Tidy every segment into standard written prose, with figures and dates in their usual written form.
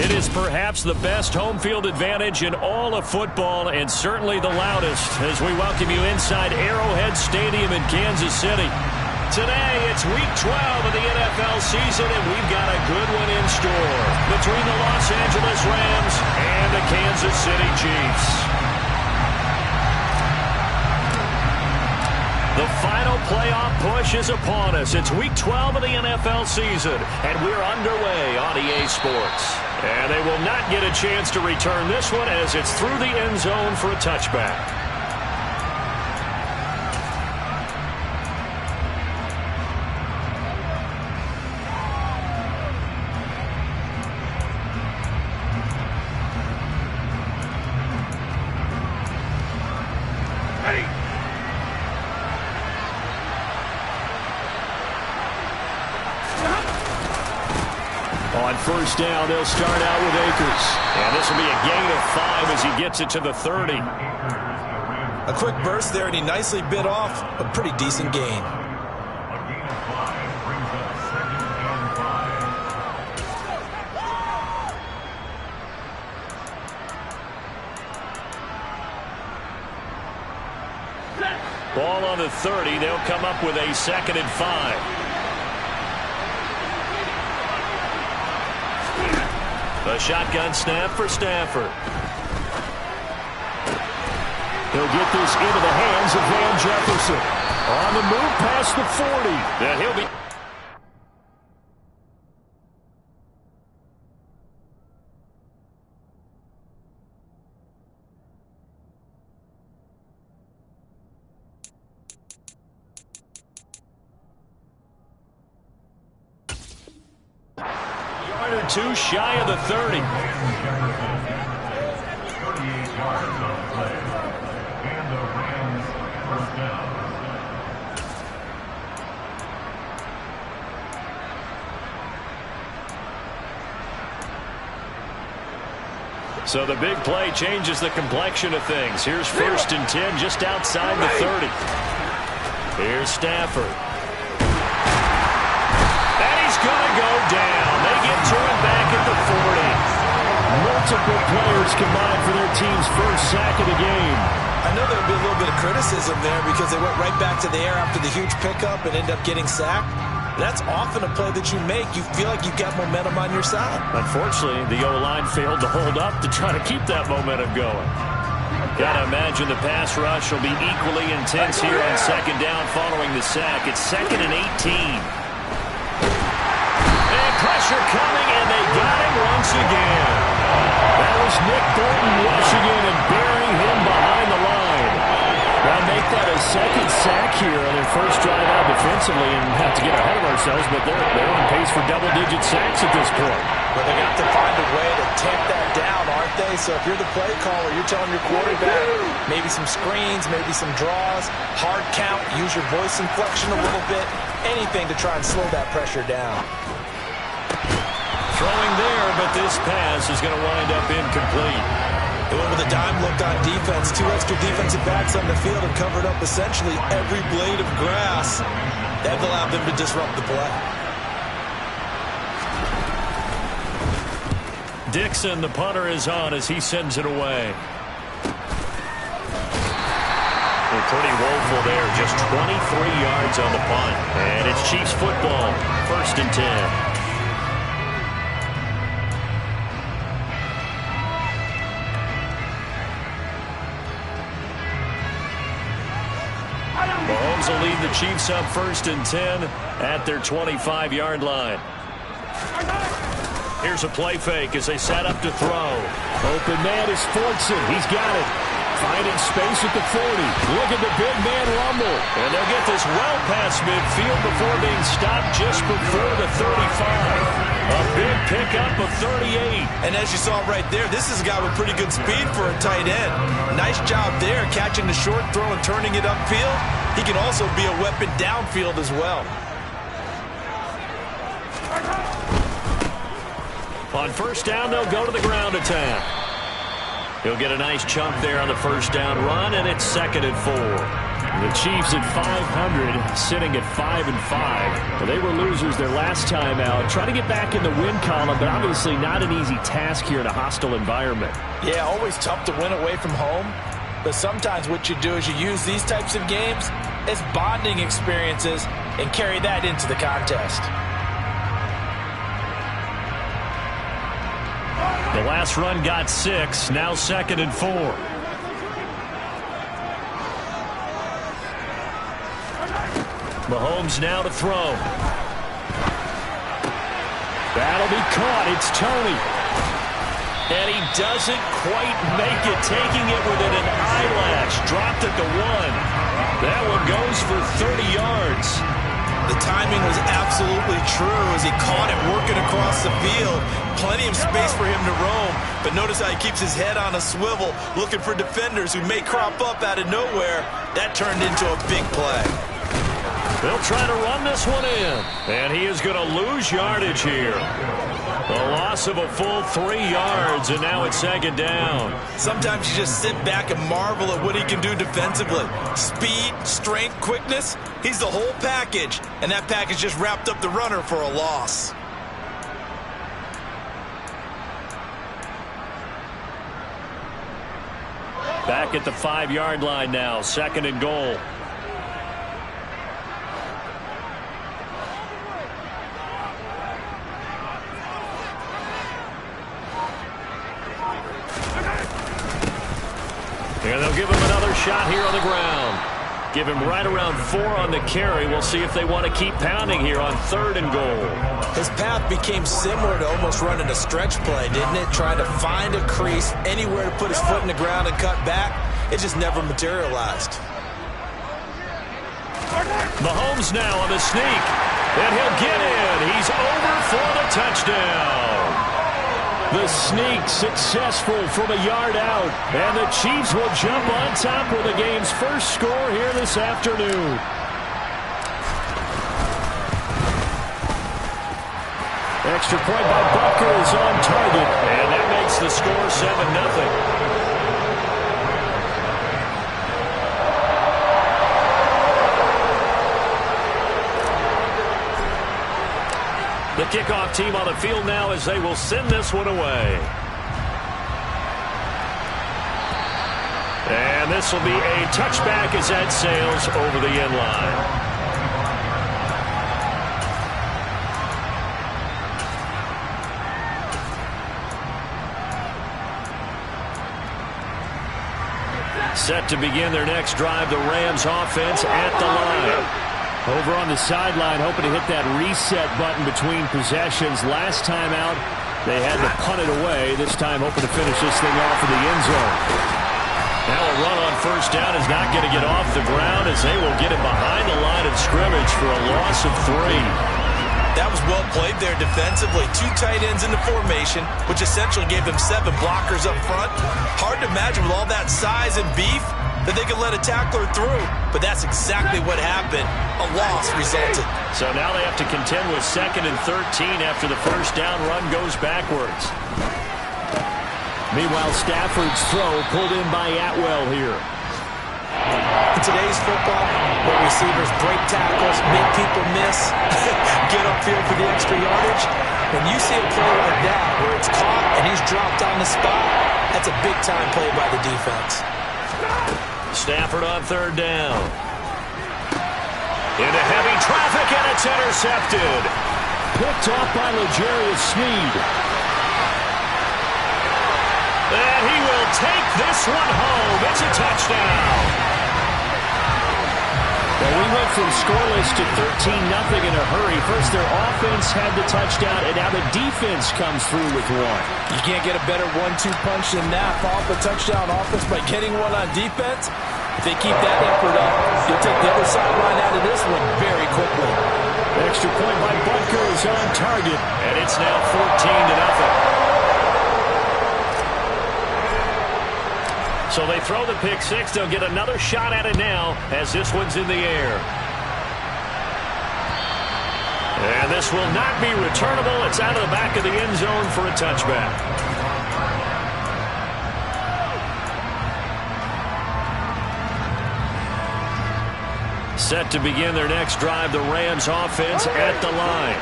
It is perhaps the best home field advantage in all of football, and certainly the loudest, as we welcome you inside Arrowhead Stadium in Kansas City. Today, it's Week 12 of the NFL season, and we've got a good one in store between the Los Angeles Rams and the Kansas City Chiefs. The final playoff push is upon us. It's Week 12 of the NFL season, and we're underway on EA Sports. And they will not get a chance to return this one as it's through the end zone for a touchback. On first down, they'll start out with Akers. And this will be a gain of 5 as he gets it to the 30. A quick burst there, and he nicely bit off a pretty decent gain. Ball on the 30. They'll come up with a 2nd and 5. A shotgun snap for Stafford. He'll get this into the hands of Van Jefferson. On the move past the 40. And he'll be... or 2 shy of the 30. So the big play changes the complexion of things. Here's 1st and 10 just outside the 30. Here's Stafford. And he's going to go down. They get to him back at the 40. Multiple players combined for their team's first sack of the game. I know there'll be a little bit of criticism there because they went right back to the air after the huge pickup and end up getting sacked. That's often a play that you make. You feel like you've got momentum on your side. Unfortunately, the O-line failed to hold up to try to keep that momentum going. Got to imagine the pass rush will be equally intense here on 2nd down following the sack. It's 2nd and 18. And pressure coming, and they got him once again. That was Nick Bolton rushing in and burying him behind the line. They'll make that a 2nd sack here on their first drive out defensively, and have to get ahead of ourselves, but they're on pace for double-digit sacks at this point. But they got to find a way to tamp that down, aren't they? So if you're the play caller, you're telling your quarterback maybe some screens, maybe some draws, hard count, use your voice inflection a little bit, anything to try and slow that pressure down. Throwing there, but this pass is going to wind up incomplete. They went with a dime look on defense. 2 extra defensive backs on the field and covered up essentially every blade of grass. That allowed them to disrupt the play. Dixon, the punter, is on as he sends it away. They're pretty woeful there. Just 23 yards on the punt. And it's Chiefs football. 1st and 10. Mahomes will lead the Chiefs up 1st and 10 at their 25-yard line. Here's a play fake as they set up to throw. Open man is Fortson. He's got it. Finding space at the 40. Look at the big man rumble. And they'll get this well past midfield before being stopped just before the 35. A big pickup of 38. And as you saw right there, this is a guy with pretty good speed for a tight end. Nice job there, catching the short throw and turning it upfield. He can also be a weapon downfield as well. On 1st down, they'll go to the ground attack. He'll get a nice chunk there on the 1st down run, and it's 2nd and 4. The Chiefs at 500, sitting at 5-5. Well, they were losers their last time out. Trying to get back in the win column, but obviously not an easy task here in a hostile environment. Yeah, always tough to win away from home. But sometimes what you do is you use these types of games as bonding experiences and carry that into the contest. The last run got 6, now 2nd and 4. Mahomes now to throw. That'll be caught. It's Tony. And he doesn't quite make it, taking it within an eyelash. Dropped at the 1. That one goes for 30 yards. The timing was absolutely true as he caught it working across the field. Plenty of space for him to roam. But notice how he keeps his head on a swivel, looking for defenders who may crop up out of nowhere. That turned into a big play. They'll try to run this one in. And he is going to lose yardage here. A loss of a full 3 yards, and now it's 2nd down. Sometimes you just sit back and marvel at what he can do defensively. Speed, strength, quickness, he's the whole package. And that package just wrapped up the runner for a loss. Back at the 5-yard line now, 2nd and goal. And they'll give him another shot here on the ground. Give him right around 4 on the carry. We'll see if they want to keep pounding here on 3rd and goal. His path became similar to almost running a stretch play, didn't it? Trying to find a crease, anywhere to put his foot in the ground and cut back. It just never materialized. Mahomes now on the sneak. And he'll get in. He's over for the touchdown. The sneak successful from a yard out. And the Chiefs will jump on top with the game's first score here this afternoon. Extra point by Butker is on target. And that makes the score 7-0. The kickoff team on the field now as they will send this one away. And this will be a touchback as that sails over the end line. Set to begin their next drive, the Rams offense at the line. Over on the sideline, hoping to hit that reset button between possessions. Last time out, they had to punt it away. This time, hoping to finish this thing off in the end zone. Now a run on 1st down is not going to get off the ground as they will get it behind the line of scrimmage for a loss of 3. That was well played there defensively. 2 tight ends in the formation, which essentially gave them 7 blockers up front. Hard to imagine with all that size and beef that they could let a tackler through, but that's exactly what happened. A loss resulted. So now they have to contend with 2nd and 13 after the 1st down run goes backwards. Meanwhile, Stafford's throw pulled in by Atwell here. In today's football, where receivers break tackles, make people miss, get upfield for the extra yardage, when you see a play like that where it's caught and he's dropped on the spot, that's a big-time play by the defense. Stafford on 3rd down. Into heavy traffic, and it's intercepted. Picked off by L'Jarius Sneed. And he will take this one home. It's a touchdown. Well, we went from scoreless to 13-0 in a hurry. First, their offense had the touchdown, and now the defense comes through with one. You can't get a better 1-2 punch than that. Follow up a touchdown offense by getting one on defense. If they keep that effort up, you'll take the other sideline out of this one very quickly. Extra point by Butker is on target. And it's now 14-0. So they throw the pick 6. They'll get another shot at it now as this one's in the air. And this will not be returnable. It's out of the back of the end zone for a touchback. Set to begin their next drive, the Rams offense at the line.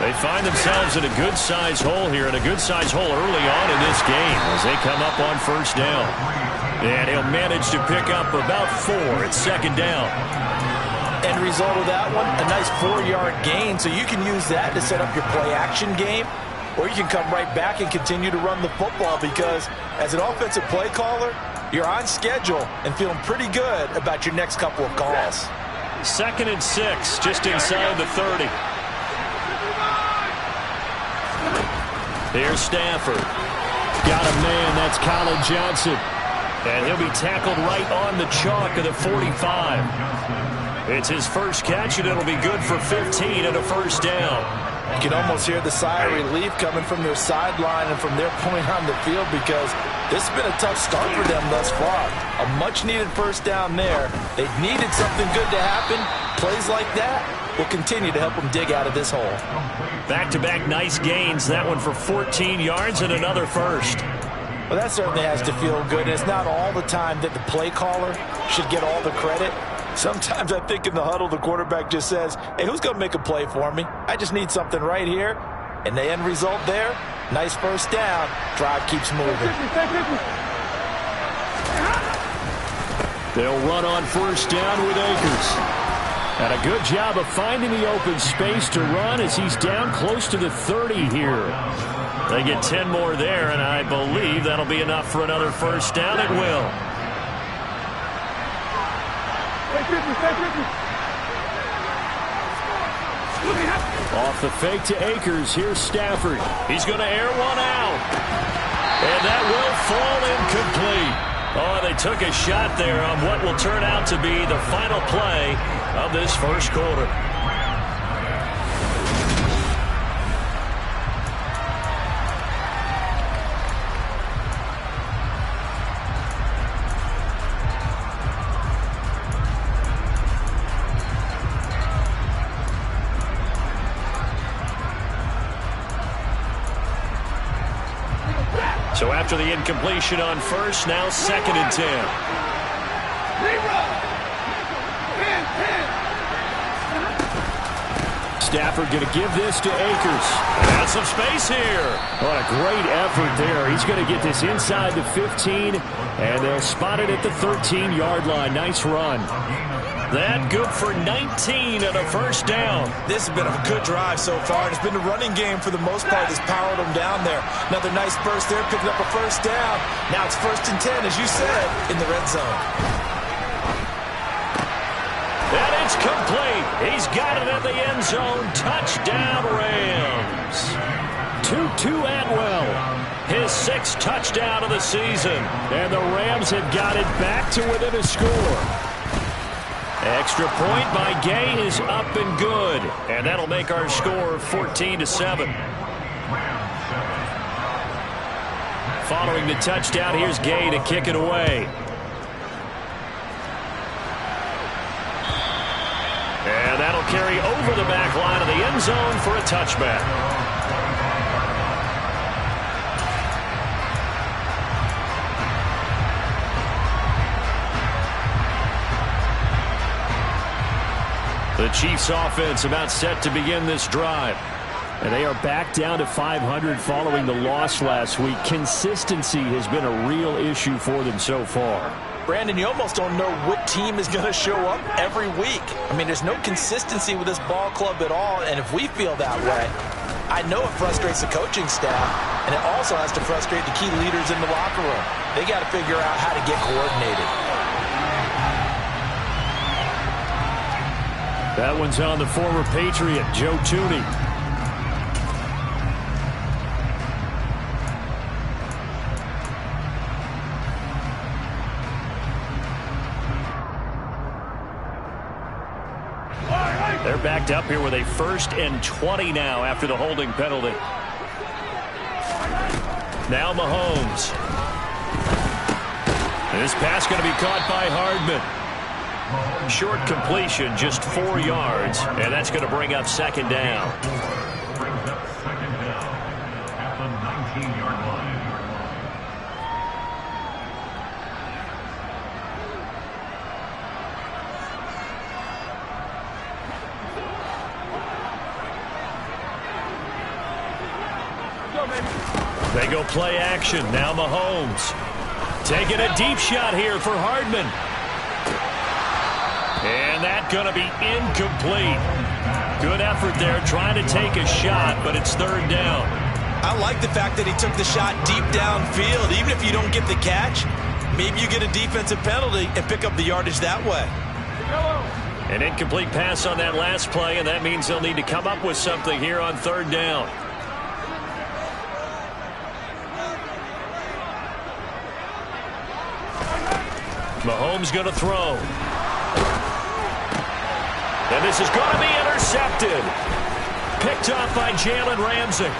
They find themselves in a good-sized hole here, and a good-sized hole early on in this game as they come up on first down. And he'll manage to pick up about 4 at second down. End result of that one, a nice 4-yard gain, so you can use that to set up your play-action game, or you can come right back and continue to run the football because as an offensive play caller, you're on schedule and feeling pretty good about your next couple of calls. 2nd and 6, just inside the 30. Here's Stafford. Got a man, that's Colin Johnson. And he'll be tackled right on the chalk of the 45. It's his first catch, and it'll be good for 15 and a first down. You can almost hear the sigh of relief coming from their sideline and from their point on the field because this has been a tough start for them thus far. A much-needed first down there. They needed something good to happen. Plays like that will continue to help them dig out of this hole. Back-to-back nice gains. That one for 14 yards and another first. Well, that certainly has to feel good. And it's not all the time that the play caller should get all the credit. Sometimes I think in the huddle, the quarterback just says, hey, who's going to make a play for me? I just need something right here. And the end result there, nice first down. Drive keeps moving. They'll run on first down with Akers. And a good job of finding the open space to run as he's down close to the 30 here. They get 10 more there, and I believe that'll be enough for another first down. It will. Off the fake to Akers. Here's Stafford. He's going to air one out. And that will fall incomplete. Oh, they took a shot there on what will turn out to be the final play of this first quarter. So after the incompletion on first, now 2nd and 10. Stafford going to give this to Akers. Got some space here. What a great effort there. He's going to get this inside the 15, and they'll spot it at the 13-yard line. Nice run. That good for 19 and a first down. This has been a good drive so far. And it's been the running game for the most part that's powered them down there. Another nice burst there, picking up a first down. Now it's 1st and 10, as you said, in the red zone. And it's complete. He's got it at the end zone. Touchdown, Rams. Tutu Atwell. His 6th touchdown of the season. And the Rams have got it back to within a score. Extra point by Gay is up and good. And that'll make our score 14-7. Following the touchdown, here's Gay to kick it away. And that'll carry over the back line of the end zone for a touchback. The Chiefs offense about set to begin this drive. And they are back down to 500 following the loss last week. Consistency has been a real issue for them so far. Brandon, you almost don't know what team is going to show up every week. I mean, there's no consistency with this ball club at all, and if we feel that way, I know it frustrates the coaching staff, and it also has to frustrate the key leaders in the locker room. They got to figure out how to get coordinated. That one's on the former Patriot, Joe Thuney. They're backed up here with a 1st and 20 now after the holding penalty. Now Mahomes. This pass going to be caught by Hardman. Short completion, just 4 yards, and that's going to bring up 2nd down. At the 19-yard line. They go play action. Now Mahomes. Taking a deep shot here for Hardman. And that's going to be incomplete. Good effort there trying to take a shot, but it's third down. I like the fact that he took the shot deep downfield. Even if you don't get the catch, maybe you get a defensive penalty and pick up the yardage that way. An incomplete pass on that last play, and that means they'll need to come up with something here on third down. Mahomes going to throw. And this is going to be intercepted. Picked off by Jalen Ramsey.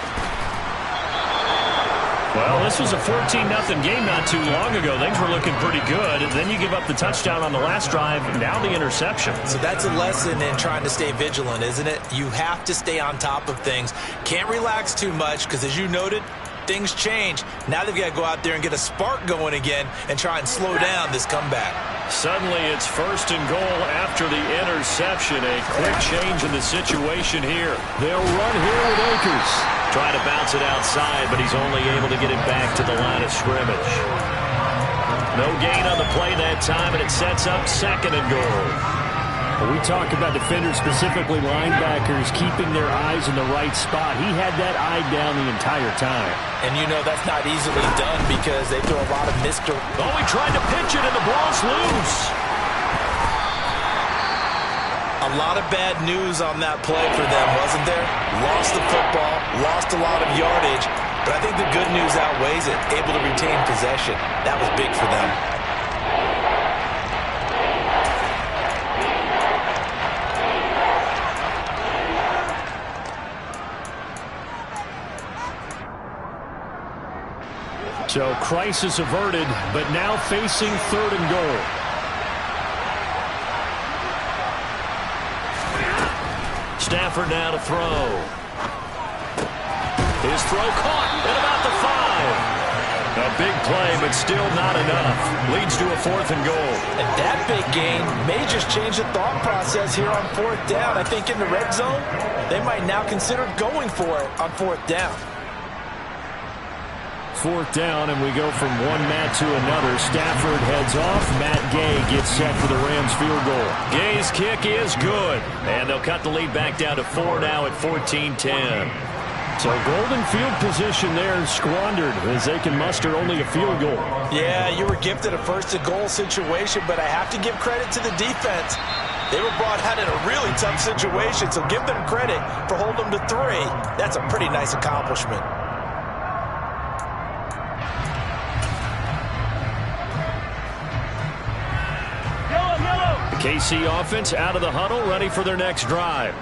Well, this was a 14-0 game not too long ago. Things were looking pretty good. And then you give up the touchdown on the last drive, now the interception. So that's a lesson in trying to stay vigilant, isn't it? You have to stay on top of things. Can't relax too much because, as you noted, things change. Now they've got to go out there and get a spark going again and try and slow down this comeback. Suddenly it's first and goal after the interception. A quick change in the situation here. They'll run here with Akers. Trying to bounce it outside, but he's only able to get it back to the line of scrimmage. No gain on the play that time, and it sets up second and goal. When we talk about defenders, specifically linebackers, keeping their eyes in the right spot. He had that eye down the entire time. And you know that's not easily done because they throw a lot of Mr. Oh, he tried to pitch it, and the ball's loose. A lot of bad news on that play for them, wasn't there? Lost the football, lost a lot of yardage, but I think the good news outweighs it. Able to retain possession. That was big for them. So crisis averted, but now facing third and goal. Stafford now to throw. His throw caught at about the 5. A big play, but still not enough. Leads to a fourth and goal. And that big gain may just change the thought process here on fourth down. I think in the red zone, they might now consider going for it on fourth down. Fourth down, and we go from one Matt to another. Stafford heads off. Matt Gay gets set for the Rams field goal. Gay's kick is good. And they'll cut the lead back down to 4 now at 14-10. So golden field position there squandered as they can muster only a field goal. Yeah, you were gifted a first-and-goal situation, but I have to give credit to the defense. They were brought out in a really tough situation, so give them credit for holding them to 3. That's a pretty nice accomplishment. KC offense out of the huddle, ready for their next drive.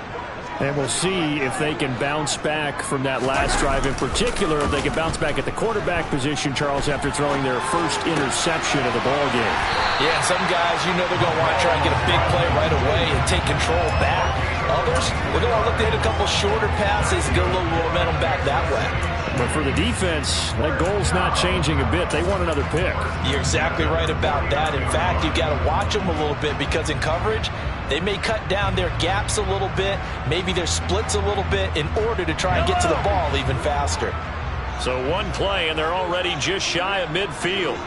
And we'll see if they can bounce back from that last drive. In particular, if they can bounce back at the quarterback position, Charles, after throwing their first interception of the ball game. Yeah, and some guys, you know they're going to want to try and get a big play right away and take control back. Others, they're going to look to hit a couple shorter passes and get a little momentum back that way. But for the defense, that goal's not changing a bit. They want another pick. You're exactly right about that. In fact, you've got to watch them a little bit because in coverage, they may cut down their gaps a little bit, maybe their splits a little bit in order to try and get to the ball even faster. So one play, and they're already just shy of midfield.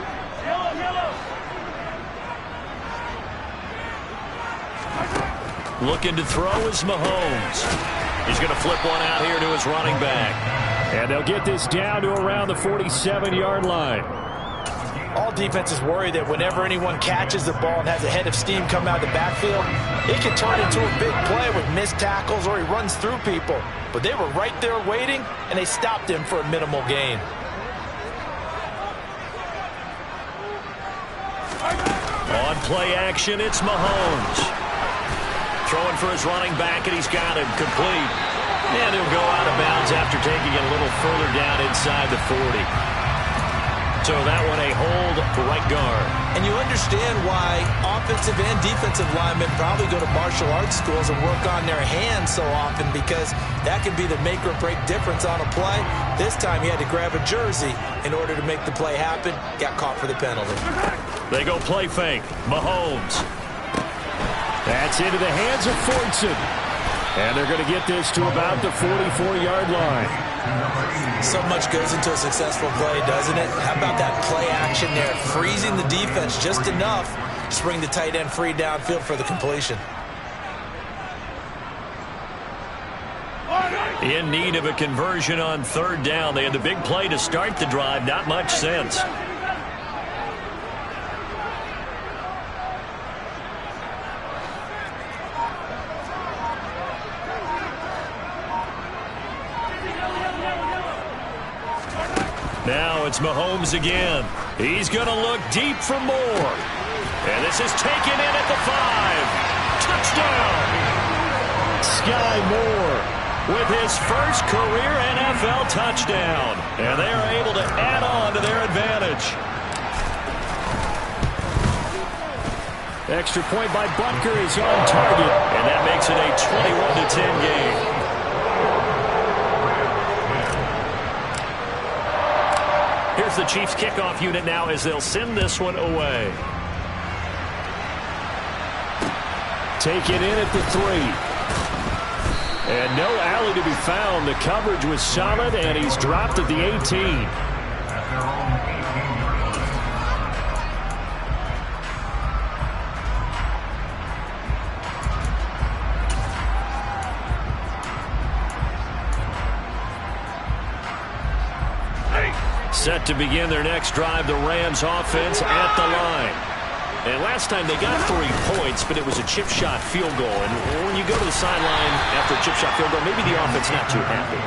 Looking to throw is Mahomes. He's going to flip one out here to his running back. And they'll get this down to around the 47-yard line. All defenses worry that whenever anyone catches the ball and has a head of steam come out of the backfield, it can turn into a big play with missed tackles or he runs through people. But they were right there waiting, and they stopped him for a minimal gain. On play action, it's Mahomes. Throwing for his running back, and he's got him complete. And he'll go out of bounds after taking it a little further down inside the 40. So that one a hold right guard. And you understand why offensive and defensive linemen probably go to martial arts schools and work on their hands so often, because that can be the make or break difference on a play. This time he had to grab a jersey in order to make the play happen. Got caught for the penalty. They go play fake. Mahomes. That's into the hands of Fortson. And they're going to get this to about the 44-yard line. So much goes into a successful play, doesn't it? How about that play action there? Freezing the defense just enough to bring the tight end free downfield for the completion. In need of a conversion on third down. They had the big play to start the drive. Not much sense. Now it's Mahomes again. He's going to look deep for more. And this is taken in at the 5. Touchdown! Sky Moore with his first career NFL touchdown. And they are able to add on to their advantage. Extra point by Butker is on target. And that makes it a 21-10 game. Here's the Chiefs kickoff unit now as they'll send this one away. Take it in at the 3. And no alley to be found. The coverage was solid, and he's dropped at the 18. Set to begin their next drive, the Rams offense at the line. And last time they got 3 points, but it was a chip shot field goal. And when you go to the sideline after a chip shot field goal, maybe the offense not too happy.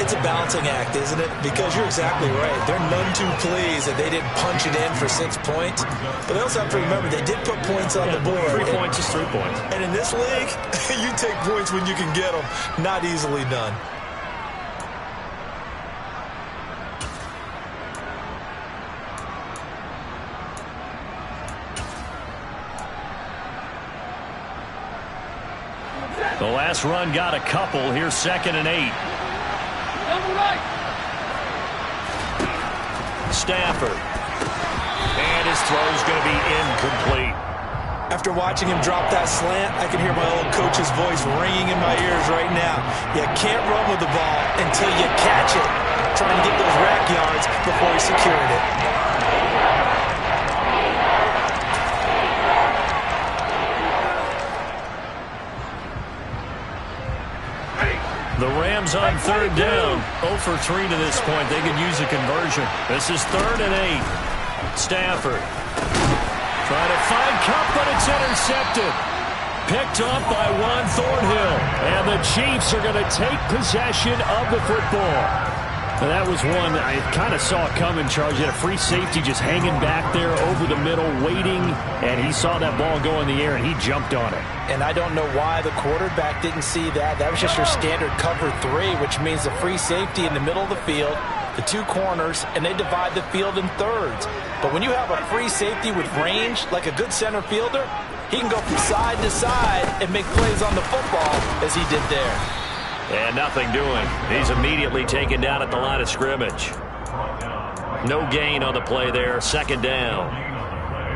It's a balancing act, isn't it? Because you're exactly right. They're none too pleased that they didn't punch it in for 6 points. But they also have to remember they did put points on the board. 3 points is 3 points. And in this league, you take points when you can get them. Not easily done. The last run got a couple. Here's 2nd and 8. Stafford. And his throw's going to be incomplete. After watching him drop that slant, I can hear my old coach's voice ringing in my ears right now. You can't run with the ball until you catch it. Trying to get those rack yards before he secured it. The Rams on third down. 0 for 3 to this point. They could use a conversion. This is 3rd and 8. Stafford. Trying to find Kupp, but it's intercepted. Picked up by Juan Thornhill. And the Chiefs are going to take possession of the football. Now that was one I kind of saw coming, Charles. You had a free safety just hanging back there over the middle, waiting, and he saw that ball go in the air, and he jumped on it. And I don't know why the quarterback didn't see that. That was just your standard cover 3, which means the free safety in the middle of the field, the 2 corners, and they divide the field in thirds. But when you have a free safety with range, like a good center fielder, he can go from side to side and make plays on the football as he did there. And nothing doing. He's immediately taken down at the line of scrimmage. No gain on the play there. 2nd down.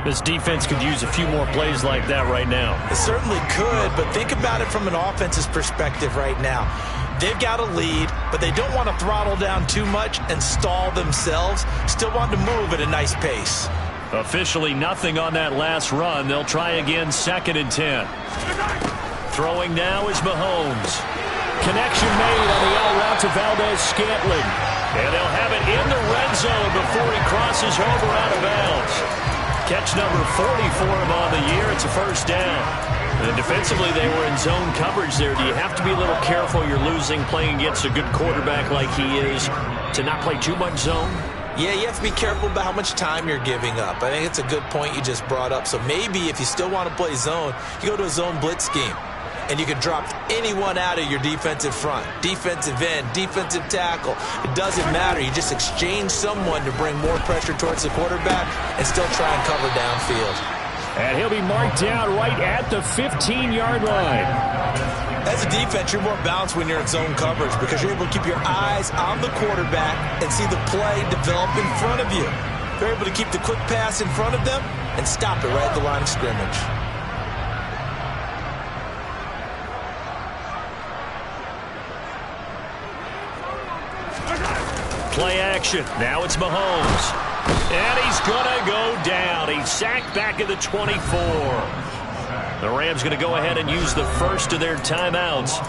This defense could use a few more plays like that right now. It certainly could, but think about it from an offense's perspective right now. They've got a lead, but they don't want to throttle down too much and stall themselves. Still want to move at a nice pace. Officially nothing on that last run. They'll try again 2nd and 10. Throwing now is Mahomes. Connection made on the out route to Valdez-Scantling. And they'll have it in the red zone before he crosses over out of bounds. Catch number 40 for him on the year. It's a 1st down. And defensively, they were in zone coverage there. Do you have to be a little careful? You're losing playing against a good quarterback like he is to not play too much zone? Yeah, you have to be careful about how much time you're giving up. I think it's a good point you just brought up. So maybe if you still want to play zone, you go to a zone blitz scheme. And you can drop anyone out of your defensive front. Defensive end, defensive tackle. It doesn't matter. You just exchange someone to bring more pressure towards the quarterback and still try and cover downfield. And he'll be marked down right at the 15-yard line. As a defense, you're more balanced when you're in zone coverage because you're able to keep your eyes on the quarterback and see the play develop in front of you. You're able to keep the quick pass in front of them and stop it right at the line of scrimmage. Play action. Now it's Mahomes. And he's going to go down. He's sacked back at the 24. The Rams going to go ahead and use the first of their timeouts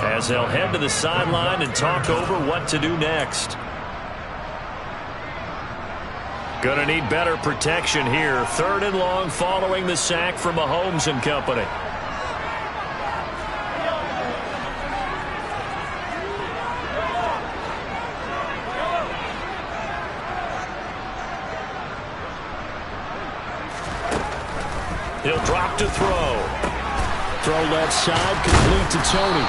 as they'll head to the sideline and talk over what to do next. Going to need better protection here. 3rd and long following the sack from Mahomes and company. He'll drop to throw. Throw left side, complete to Tony.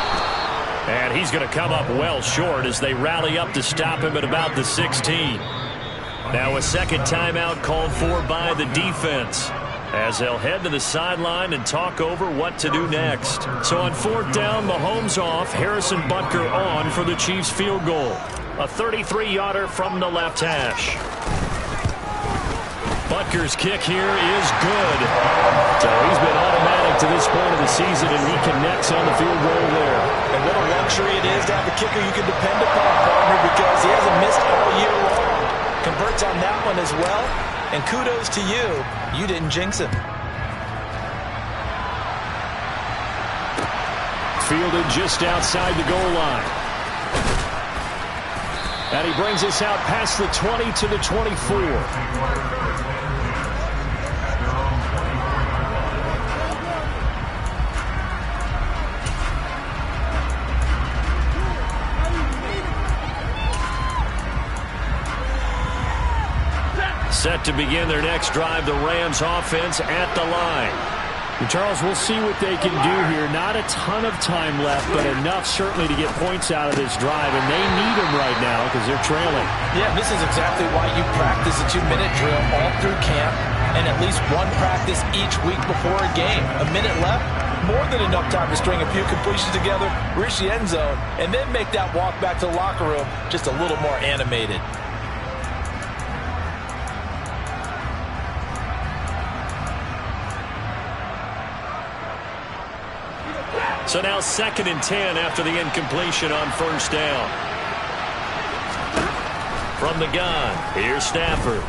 And he's going to come up well short as they rally up to stop him at about the 16. Now a second timeout called for by the defense as they'll head to the sideline and talk over what to do next. So on 4th down, Mahomes off, Harrison Butker on for the Chiefs field goal. A 33-yarder from the left hash. Butker's kick here is good. So he's been automatic to this point of the season, and he connects on the field goal there. And what a luxury it is to have a kicker you can depend upon, partner, because he hasn't missed all year long. Converts on that one as well, and kudos to you. You didn't jinx him. Fielded just outside the goal line. And he brings us out past the 20 to the 24. Set to begin their next drive, the Rams offense at the line. And Charles, we'll see what they can do here. Not a ton of time left, but enough certainly to get points out of this drive, and they need them right now because they're trailing. Yeah, this is exactly why you practice a 2-minute drill all through camp and at least one practice each week before a game. A minute left, more than enough time to string a few completions together, reach the end zone, and then make that walk back to the locker room just a little more animated. So now 2nd and 10 after the incompletion on 1st down. From the gun, here's Stafford.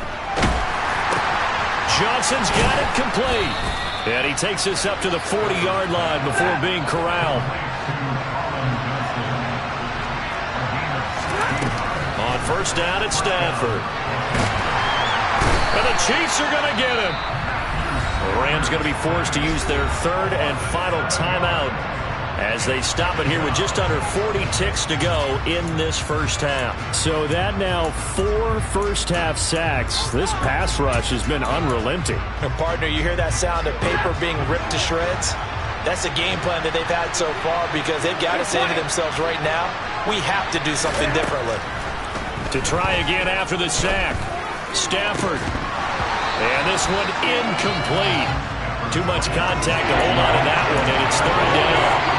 Johnson's got it complete. And he takes us up to the 40-yard line before being corralled. On 1st down, it's Stafford. And the Chiefs are going to get him. The Rams going to be forced to use their 3rd and final timeout as they stop it here with just under 40 ticks to go in this first half. So that now 4 first-half sacks. This pass rush has been unrelenting. And partner, you hear that sound of paper being ripped to shreds? That's the game plan that they've had so far because they've got to say to themselves right now, we have to do something differently. To try again after the sack, Stafford. And this one incomplete. Too much contact to hold on to that one, and it's 3rd down.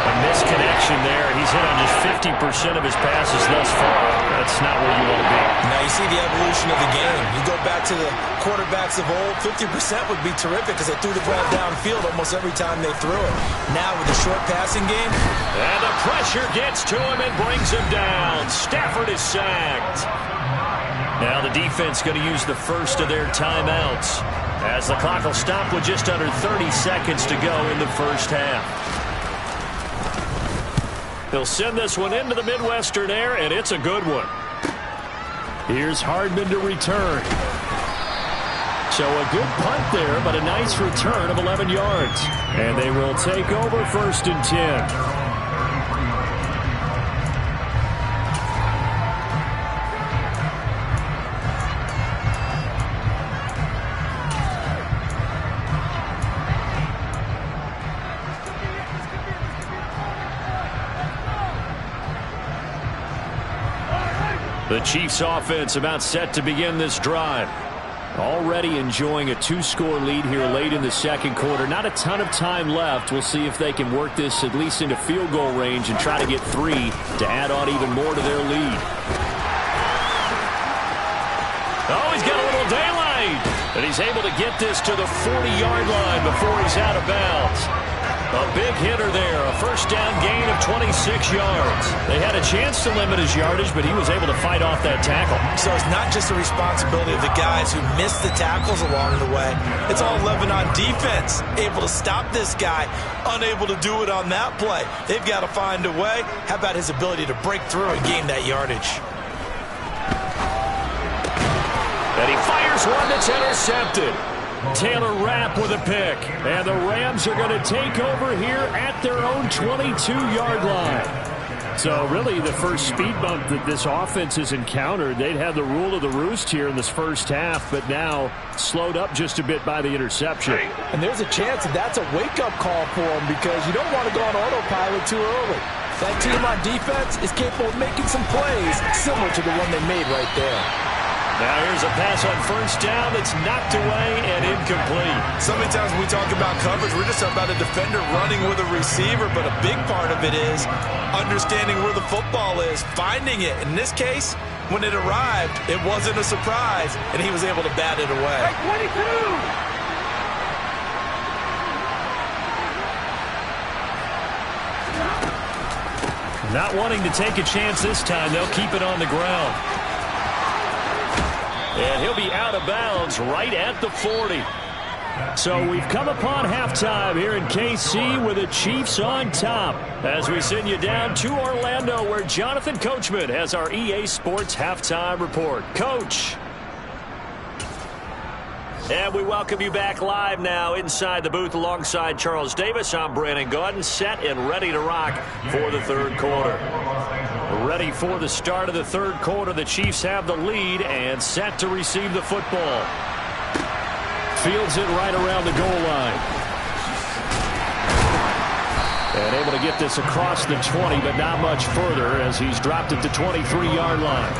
A misconnection there. He's hit on just 50% of his passes thus far. That's not where you want to be. Now you see the evolution of the game. You go back to the quarterbacks of old, 50% would be terrific because they threw the ball downfield almost every time they threw it. Now with the short passing game. And the pressure gets to him and brings him down. Stafford is sacked. Now the defense going to use the first of their timeouts as the clock will stop with just under 30 seconds to go in the first half. He'll send this one into the Midwestern air, and it's a good one. Here's Hardman to return. So a good punt there, but a nice return of 11 yards. And they will take over 1st and 10. The Chiefs offense about set to begin this drive. Already enjoying a 2-score lead here late in the second quarter. Not a ton of time left. We'll see if they can work this at least into field goal range and try to get 3 to add on even more to their lead. Oh, he's got a little daylight. And he's able to get this to the 40-yard line before he's out of bounds. A big hitter there, a first down gain of 26 yards. They had a chance to limit his yardage, but he was able to fight off that tackle. So it's not just the responsibility of the guys who missed the tackles along the way. It's all Lebanon defense, able to stop this guy, unable to do it on that play. They've got to find a way. How about his ability to break through and gain that yardage? And he fires one that's intercepted. Taylor Rapp with a pick. And the Rams are going to take over here at their own 22-yard line. So really the first speed bump that this offense has encountered, they'd had the rule of the roost here in this first half, but now slowed up just a bit by the interception. And there's a chance that that's a wake-up call for them because you don't want to go on autopilot too early. That team on defense is capable of making some plays similar to the one they made right there. Now here's a pass on first down that's knocked away and incomplete. So many times when we talk about coverage, we're just talking about a defender running with a receiver, but a big part of it is understanding where the football is, finding it. In this case, when it arrived, it wasn't a surprise, and he was able to bat it away. Hey, 22! Not wanting to take a chance this time, they'll keep it on the ground. And he'll be out of bounds right at the 40. So we've come upon halftime here in KC with the Chiefs on top as we send you down to Orlando where Jonathan Coachman has our EA Sports halftime report. Coach. And we welcome you back live now inside the booth alongside Charles Davis. I'm Brandon Gaudin, set and ready to rock for the third quarter. Ready for the start of the third quarter. The Chiefs have the lead and set to receive the football. Fields it right around the goal line. And able to get this across the 20, but not much further as he's dropped it to 23-yard line.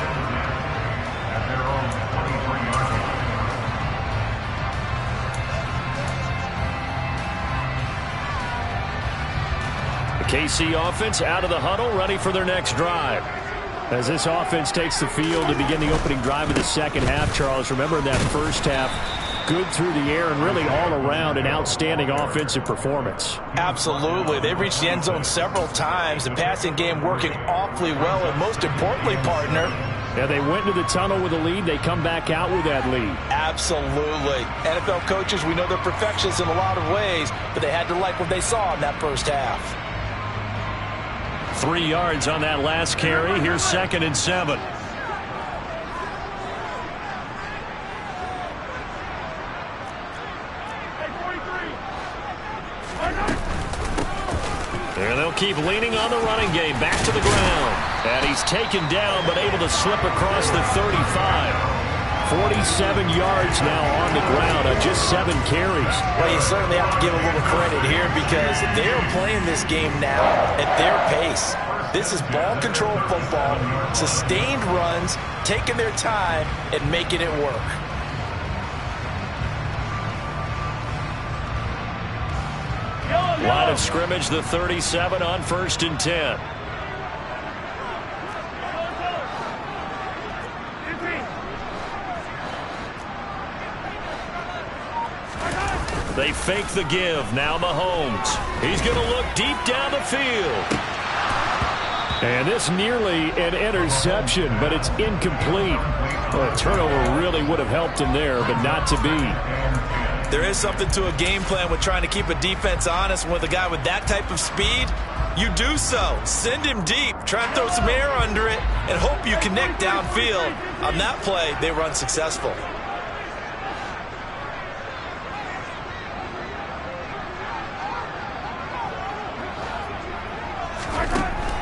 KC offense out of the huddle, ready for their next drive. As this offense takes the field to begin the opening drive of the second half, Charles, remember in that first half, good through the air and really all around an outstanding offensive performance. Absolutely. They've reached the end zone several times. The passing game working awfully well, and most importantly, partner, yeah, they went into the tunnel with a lead. They come back out with that lead. Absolutely. NFL coaches, we know they're perfectionists in a lot of ways, but they had to like what they saw in that first half. 3 yards on that last carry. Here's 2nd and 7. And they'll keep leaning on the running game. Back to the ground. And he's taken down, but able to slip across the 35. 47 yards now on the ground on just 7 carries. Well, you certainly have to give a little credit here because they're playing this game now at their pace. This is ball control football, sustained runs, taking their time and making it work. Line of scrimmage, the 37 on 1st and 10. They fake the give. Now Mahomes. He's going to look deep down the field. And this nearly an interception, but it's incomplete. Well, a turnover really would have helped him there, but not to be. There is something to a game plan with trying to keep a defense honest. With a guy with that type of speed, you do so. Send him deep. Try and throw some air under it and hope you connect downfield. On that play, they run successful.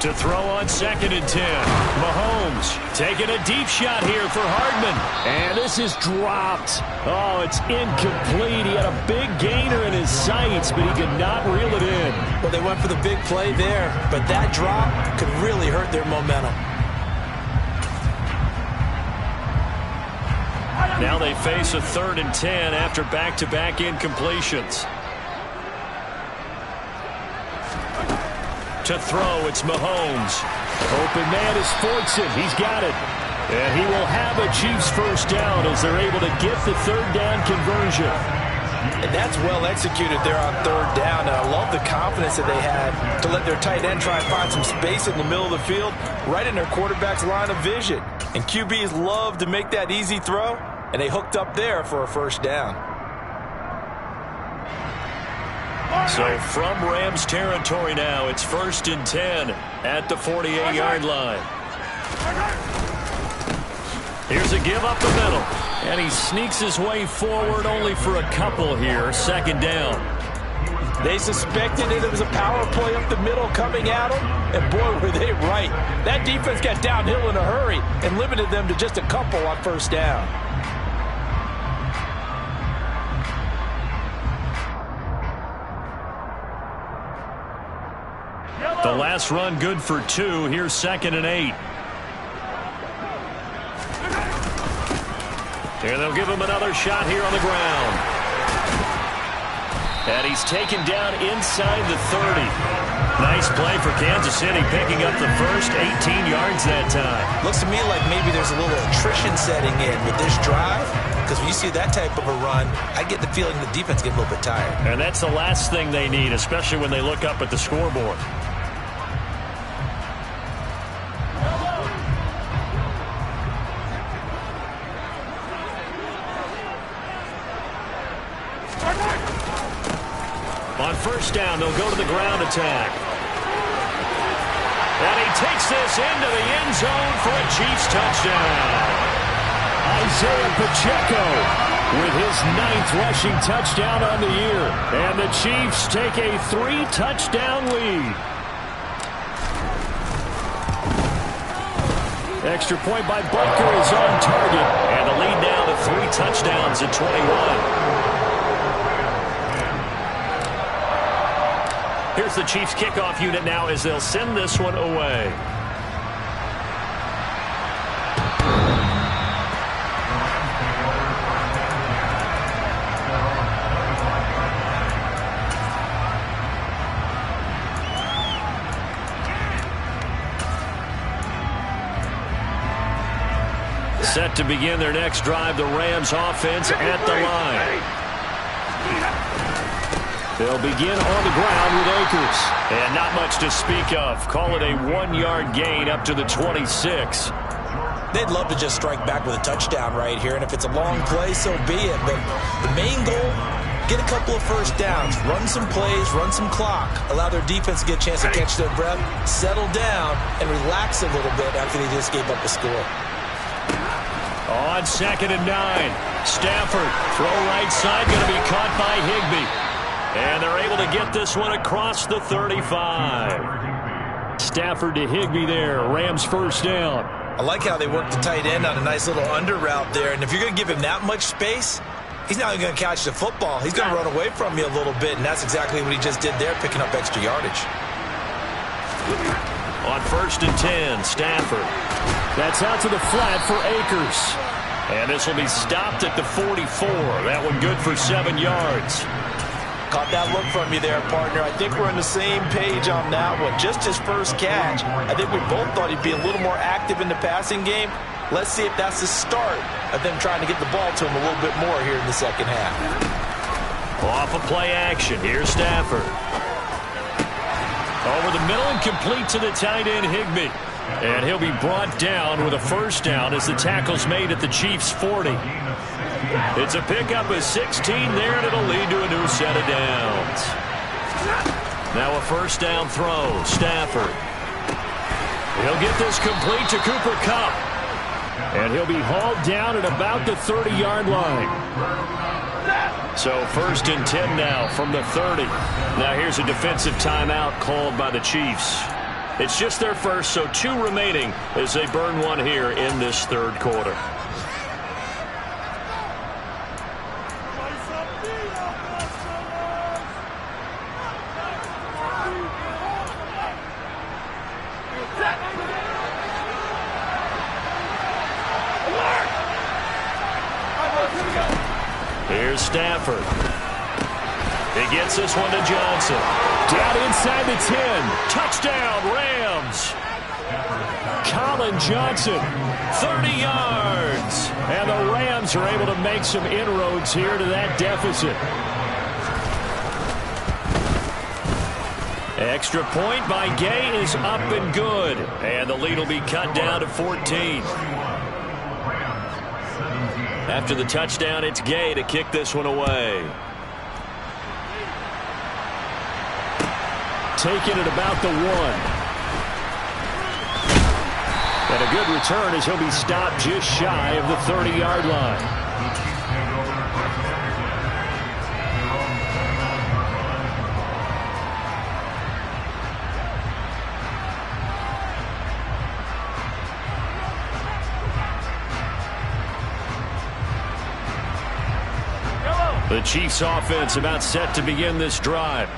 To throw on 2nd and 10. Mahomes taking a deep shot here for Hardman. And this is dropped. Oh, it's incomplete. He had a big gainer in his sights, but he could not reel it in. Well, they went for the big play there, but that drop could really hurt their momentum. Now they face a 3rd and 10 after back-to-back incompletions. To throw, it's Mahomes. Open man is Fortson. He's got it. And he will have a Chiefs first down as they're able to get the 3rd down conversion. And that's well executed there on third down. And I love the confidence that they had to let their tight end try and find some space in the middle of the field, right in their quarterback's line of vision. And QBs love to make that easy throw, and they hooked up there for a first down. So from Rams territory now, it's 1st and 10 at the 48-yard line. Here's a give up the middle. And he sneaks his way forward only for a couple here. 2nd down. They suspected it was a power play up the middle coming at them. And boy, were they right. That defense got downhill in a hurry and limited them to just a couple on 1st down. The last run good for 2. Here's 2nd and 8. And they'll give him another shot here on the ground. And he's taken down inside the 30. Nice play for Kansas City, picking up the first 18 yards that time. Looks to me like maybe there's a little attrition setting in with this drive, because when you see that type of a run, I get the feeling the defense gets a little bit tired. And that's the last thing they need, especially when they look up at the scoreboard. On 1st down, they'll go to the ground attack. And he takes this into the end zone for a Chiefs touchdown. Isaiah Pacheco with his 9th rushing touchdown on the year. And the Chiefs take a 3-touchdown lead. Extra point by Butker is on target. And the lead now to 3 touchdowns at 21. Here's the Chiefs kickoff unit now as they'll send this one away. Set to begin their next drive, the Rams offense at the line. They'll begin on the ground with Akers. And not much to speak of. Call it a 1-yard gain up to the 26. They'd love to just strike back with a touchdown right here. And if it's a long play, so be it. But the main goal, get a couple of first downs. Run some plays, run some clock. Allow their defense to get a chance to catch their breath, settle down, and relax a little bit after they just gave up a score. On 2nd and 9. Stafford, throw right side, going to be caught by Higbee. And they're able to get this one across the 35. Stafford to Higbee there. Rams 1st down. I like how they work the tight end on a nice little under route there. And if you're going to give him that much space, he's not even going to catch the football. He's going to run away from you a little bit, and that's exactly what he just did there, picking up extra yardage. On 1st and 10, Stafford. That's out to the flat for Akers. And this will be stopped at the 44. That one good for 7 yards. Caught that look from you there, partner. I think we're on the same page on that one. Just his first catch. I think we both thought he'd be a little more active in the passing game. Let's see if that's the start of them trying to get the ball to him a little bit more here in the second half. Off of play action. Here's Stafford. Over the middle and complete to the tight end, Higbee. And he'll be brought down with a first down as the tackle's made at the Chiefs' 40. It's a pickup of 16 there, and it'll lead to a new set of downs. Now a first down throw. Stafford. He'll get this complete to Cooper Kupp. And he'll be hauled down at about the 30-yard line. So 1st and 10 now from the 30. Now here's a defensive timeout called by the Chiefs. It's just their first, so 2 remaining as they burn one here in this 3rd quarter. Here's Stafford. He gets this one to Johnson. Down inside the 10. Touchdown, Rams. Colin Johnson, 30 yards. And the Rams are able to make some inroads here to that deficit. Extra point by Gay is up and good. And the lead will be cut down to 14. After the touchdown, it's Gay to kick this one away. Taking it about the 1. And a good return as he'll be stopped just shy of the 30-yard line. The Chiefs offense about set to begin this drive.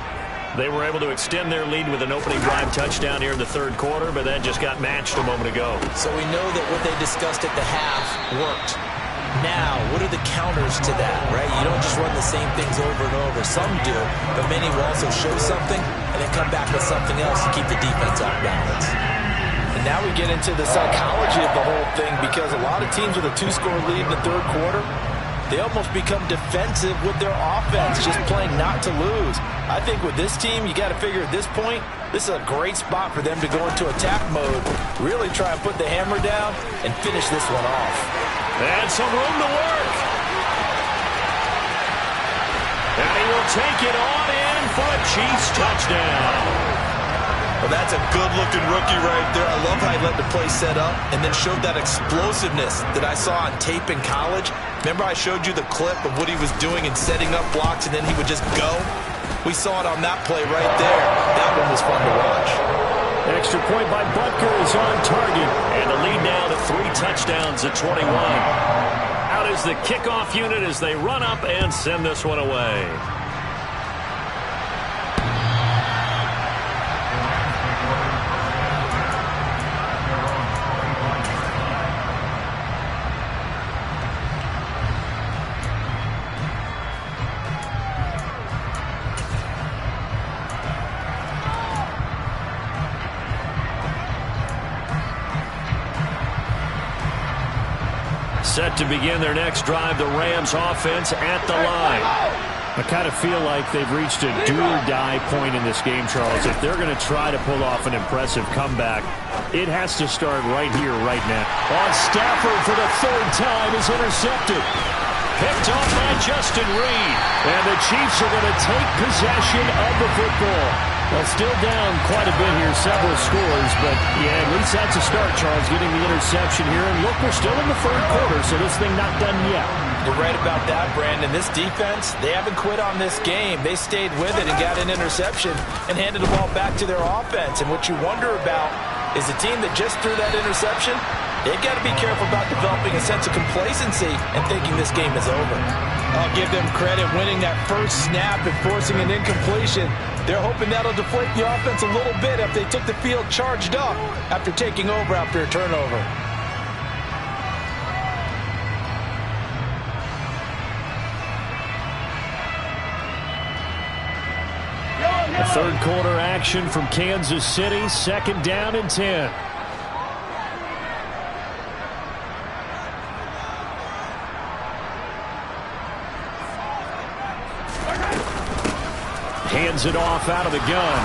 They were able to extend their lead with an opening drive touchdown here in the third quarter, but that just got matched a moment ago. So we know that what they discussed at the half worked. Now, what are the counters to that, right? You don't just run the same things over and over. Some do, but many will also show something and then come back with something else to keep the defense off balance. And now we get into the psychology of the whole thing, because a lot of teams with a 2-score lead in the third quarter, they almost become defensive with their offense, just playing not to lose. I think with this team, you got to figure at this point, this is a great spot for them to go into attack mode, really try and put the hammer down and finish this one off. And some room to work. And he will take it on in for a Chiefs touchdown. Well, that's a good-looking rookie right there. I love how he let the play set up and then showed that explosiveness that I saw on tape in college. Remember I showed you the clip of what he was doing and setting up blocks, and then he would just go? We saw it on that play right there. That one was fun to watch. Extra point by Butker is on target. And the lead now to 3 touchdowns at 21. Out is the kickoff unit as they run up and send this one away. Set to begin their next drive, the Rams offense at the line. I kind of feel like they've reached a do-or-die point in this game, Charles. If they're going to try to pull off an impressive comeback, it has to start right here, right now. On Stafford for the 3rd time is intercepted. Picked off by Justin Reed. And the Chiefs are going to take possession of the football. Well, still down quite a bit here, several scores, but yeah, at least that's a start, Charles, getting the interception here. And look, we're still in the 3rd quarter, so this thing not done yet. You're right about that, Brandon. This defense, they haven't quit on this game. They stayed with it and got an interception and handed the ball back to their offense. And what you wonder about is the team that just threw that interception, they've got to be careful about developing a sense of complacency and thinking this game is over. I'll give them credit winning that first snap and forcing an incompletion. They're hoping that'll deflate the offense a little bit if they took the field charged up after taking over after a turnover. The 3rd quarter action from Kansas City, 2nd down and 10. Hands it off out of the gun.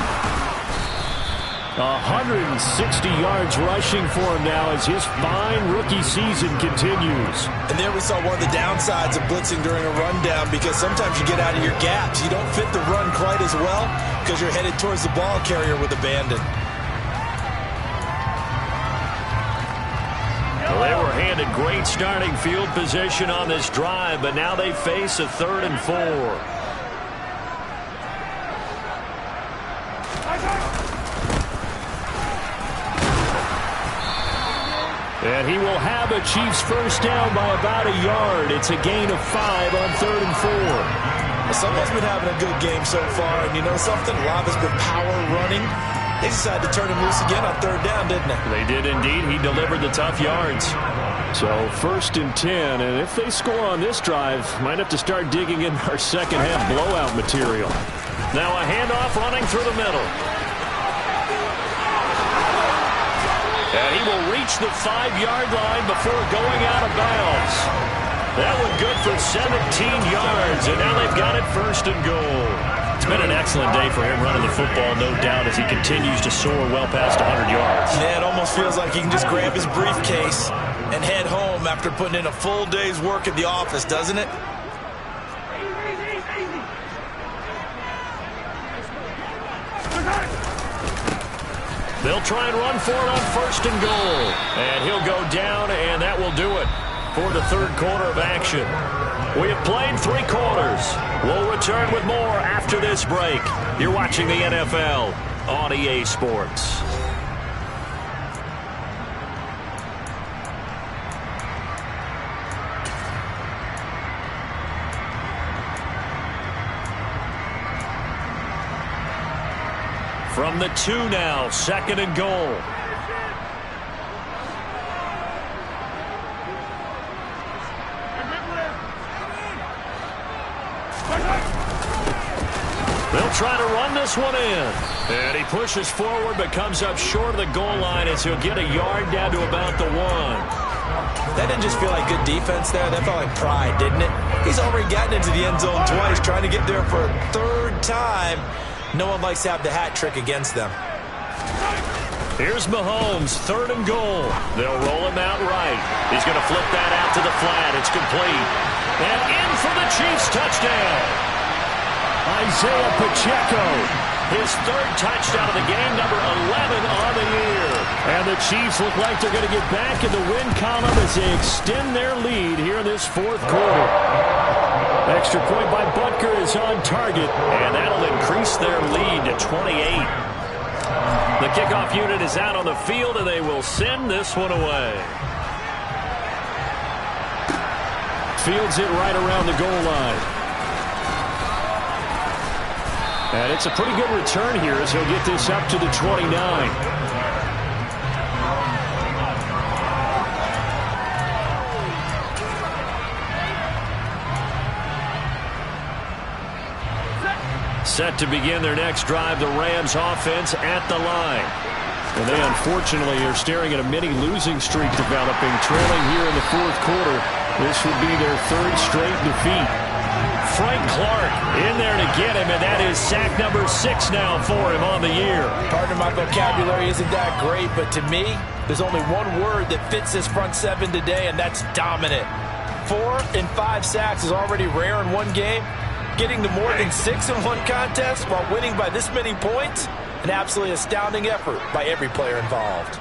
160 yards rushing for him now as his fine rookie season continues. And there we saw one of the downsides of blitzing during a rundown, because sometimes you get out of your gaps. You don't fit the run quite as well because you're headed towards the ball carrier with abandon. Well, they were handed great starting field position on this drive, but now they face a 3rd and 4. And he will have a Chiefs first down by about a yard. It's a gain of 5 on 3rd and 4. Well, someone's been having a good game so far, and you know something? A lot has been power running. They decided to turn him loose again on 3rd down, didn't they? They did indeed. He delivered the tough yards. So 1st and 10, and if they score on this drive, might have to start digging in our second half blowout material. Now a handoff running through the middle. And he will reach the 5-yard line before going out of bounds. That one good for 17 yards, and now they've got it 1st and goal. It's been an excellent day for him running the football, no doubt, as he continues to soar well past 100 yards. Yeah, it almost feels like he can just grab his briefcase and head home after putting in a full day's work at the office, doesn't it? They'll try and run for it on 1st and goal. And he'll go down, and that will do it for the 3rd quarter of action. We have played 3 quarters. We'll return with more after this break. You're watching the NFL on EA Sports. From the 2 now, 2nd and goal. They'll try to run this one in. And he pushes forward but comes up short of the goal line as he'll get a yard down to about the 1. That didn't just feel like good defense there. That felt like pride, didn't it? He's already gotten into the end zone twice, trying to get there for a 3rd time. No one likes to have the hat trick against them. Here's Mahomes, 3rd and goal. They'll roll him out right. He's going to flip that out to the flat. It's complete. And in for the Chiefs touchdown. Isaiah Pacheco, his 3rd touchdown of the game, number 11 on the year. And the Chiefs look like they're going to get back in the win column as they extend their lead here in this 4th quarter. Extra point by Butker is on target, and that'll increase their lead to 28. The kickoff unit is out on the field, and they will send this one away. Fields it right around the goal line. And it's a pretty good return here as he'll get this up to the 29. Set to begin their next drive, the Rams offense at the line. And they unfortunately are staring at a mini losing streak developing, trailing here in the 4th quarter. This would be their 3rd straight defeat. Frank Clark in there to get him, and that is sack number 6 now for him on the year. Pardon my vocabulary isn't that great, but to me, there's only one word that fits this front 7 today, and that's dominant. 4 and 5 sacks is already rare in one game. Getting to more than 6 in one contest while winning by this many points, an absolutely astounding effort by every player involved.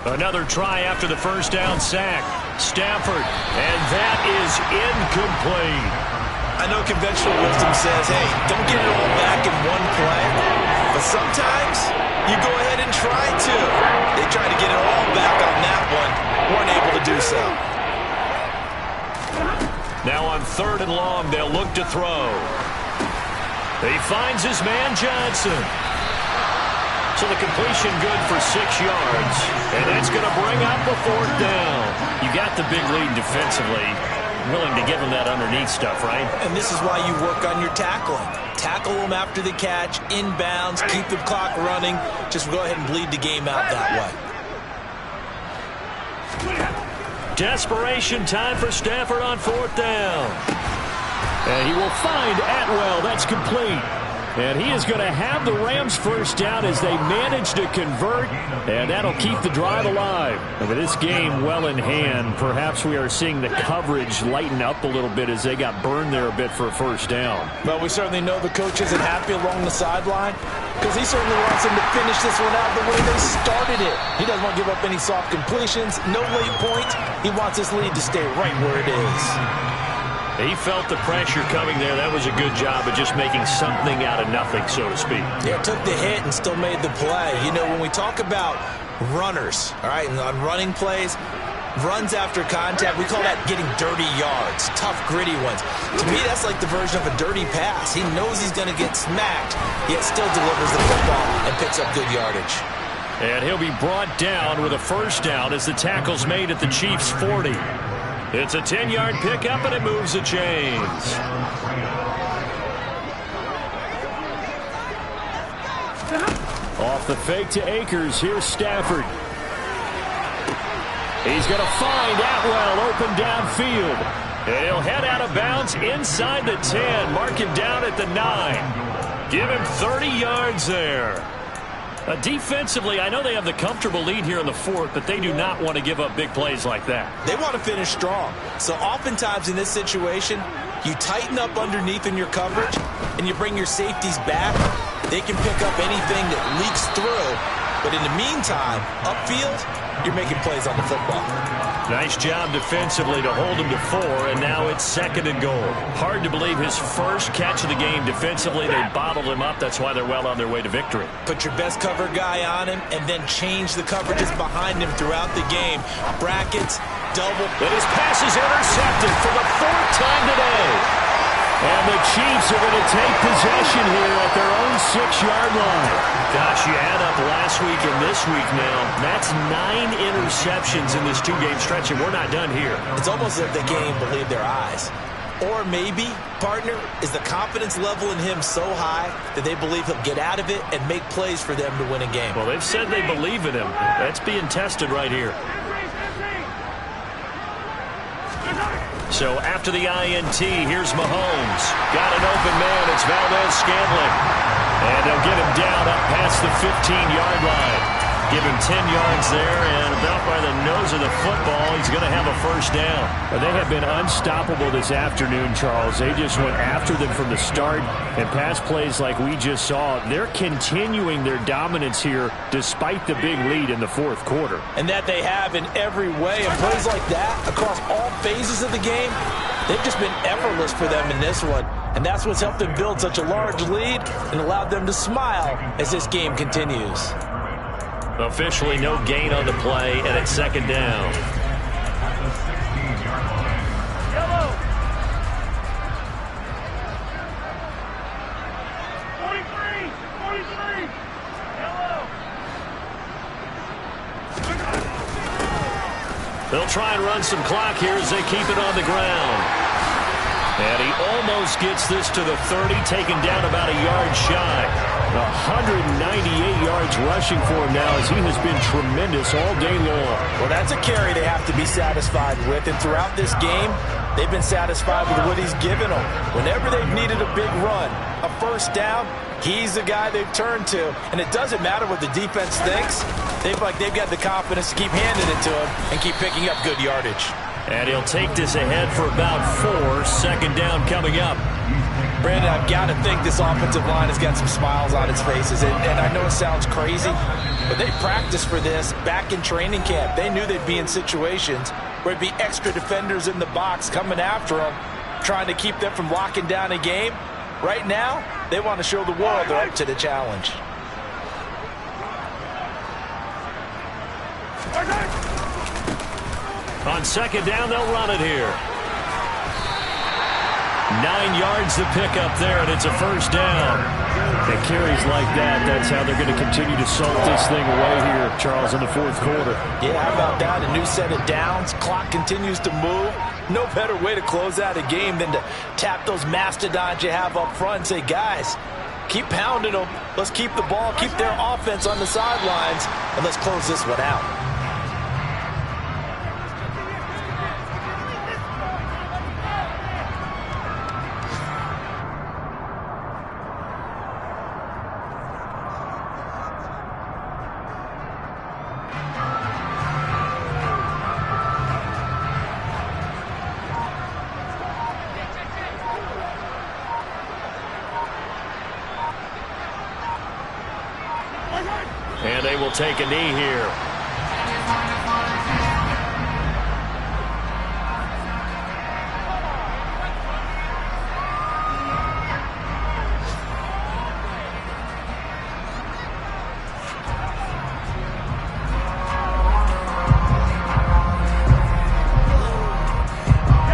Another try after the 1st down sack. Stafford, and that is incomplete. I know conventional wisdom says, hey, don't get it all back in one play, but sometimes you go ahead and try to. They tried to get it all back on that one, weren't able to do so. Now on 3rd and long, they'll look to throw. He finds his man Johnson. So the completion good for 6 yards. And that's going to bring up a 4th down. You got the big lead defensively. Willing to give him that underneath stuff, right? And this is why you work on your tackling. Tackle them after the catch, inbounds, keep the clock running. Just go ahead and bleed the game out that way. Desperation time for Stafford on 4th down. And he will find Atwell. That's complete. And he is going to have the Rams 1st down as they manage to convert, and that'll keep the drive alive. And with this game well in hand, perhaps we are seeing the coverage lighten up a little bit as they got burned there a bit for a 1st down. Well, we certainly know the coach isn't happy along the sideline because he certainly wants them to finish this one out the way they started it. He doesn't want to give up any soft completions, no late points. He wants his lead to stay right where it is. He felt the pressure coming there. That was a good job of just making something out of nothing, so to speak. Yeah, took the hit and still made the play. You know, when we talk about runners, all right, and on running plays, runs after contact, we call that getting dirty yards, tough, gritty ones. To me, that's like the version of a dirty pass. He knows he's going to get smacked, yet still delivers the football and picks up good yardage. And he'll be brought down with a 1st down as the tackle's made at the Chiefs' 40. It's a 10-yard pickup, and it moves the chains. Off the fake to Akers. Here's Stafford. He's going to find Atwell open downfield. And he'll head out of bounds inside the 10. Mark him down at the 9. Give him 30 yards there. Defensively, I know they have the comfortable lead here in the fourth, but they do not want to give up big plays like that. They want to finish strong. So oftentimes in this situation, you tighten up underneath in your coverage, and you bring your safeties back. They can pick up anything that leaks through. But in the meantime, upfield, you're making plays on the football. Nice job defensively to hold him to 4, and now it's 2nd and goal. Hard to believe his first catch of the game defensively. They bottled him up. That's why they're well on their way to victory. Put your best cover guy on him and then change the coverages behind him throughout the game. Brackets, double. But his pass is intercepted for the 4th time today. And the Chiefs are going to take possession here at their own 6-yard line. Gosh, you add up last week and this week now. That's 9 interceptions in this 2-game stretch, and we're not done here. It's almost as if they can't even believe their eyes. Or maybe, partner, is the confidence level in him so high that they believe he'll get out of it and make plays for them to win a game. Well, they've said they believe in him. That's being tested right here. So after the INT, here's Mahomes. Got an open man. It's Valdez-Scantling. And they'll get him down up past the 15-yard line. Give him 10 yards there, and about by the nose of the football, he's going to have a first down. They have been unstoppable this afternoon, Charles. They just went after them from the start, and pass plays like we just saw. They're continuing their dominance here despite the big lead in the fourth quarter. And that they have in every way. And plays like that across all phases of the game, they've just been effortless for them in this one. And that's what's helped them build such a large lead and allowed them to smile as this game continues. Officially no gain on the play, and it's 2nd down. They'll try and run some clock here as they keep it on the ground. And he almost gets this to the 30, taken down about a yard shy. 198 yards rushing for him now as he has been tremendous all day long. Well, that's a carry they have to be satisfied with. And throughout this game, they've been satisfied with what he's given them. Whenever they've needed a big run, a first down, he's the guy they've turned to. And it doesn't matter what the defense thinks. They've got the confidence to keep handing it to him and keep picking up good yardage. And he'll take this ahead for about 4. 2nd down coming up. Brandon, I've got to think this offensive line has got some smiles on its faces. And I know it sounds crazy, but they practiced for this back in training camp. They knew they'd be in situations where it'd be extra defenders in the box coming after them, trying to keep them from locking down a game. Right now, they want to show the world they're up to the challenge. On 2nd down, they'll run it here. 9 yards to pick up there, and it's a first down. And carries like that, that's how they're going to continue to salt this thing away here, Charles, in the fourth quarter. Yeah, how about that? A new set of downs. Clock continues to move. No better way to close out a game than to tap those mastodons you have up front and say, guys, keep pounding them. Let's keep the ball, keep their offense on the sidelines, and let's close this one out. And they will take a knee here.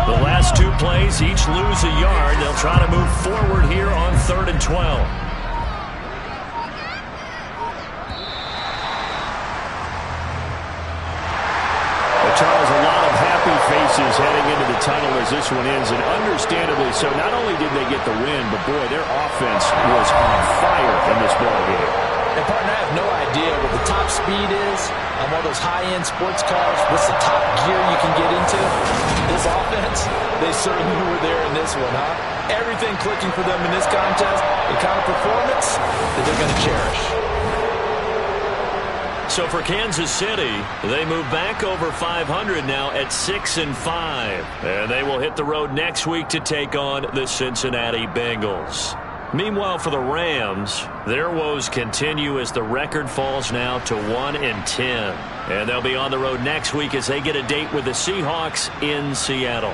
The last 2 plays, each lose a yard. They'll try to move forward here on 3rd and 12. Charles, a lot of happy faces heading into the tunnel as this one ends, and understandably so. Not only did they get the win, but boy, their offense was on fire in this ballgame. And, partner, I have no idea what the top speed is on one of those high-end sports cars. What's the top gear you can get into? This offense, they certainly were there in this one, huh? Everything clicking for them in this contest, the kind of performance that they're going to cherish. So for Kansas City, they move back over 500 now at 6-5. And they will hit the road next week to take on the Cincinnati Bengals. Meanwhile, for the Rams, their woes continue as the record falls now to 1-10. And they'll be on the road next week as they get a date with the Seahawks in Seattle.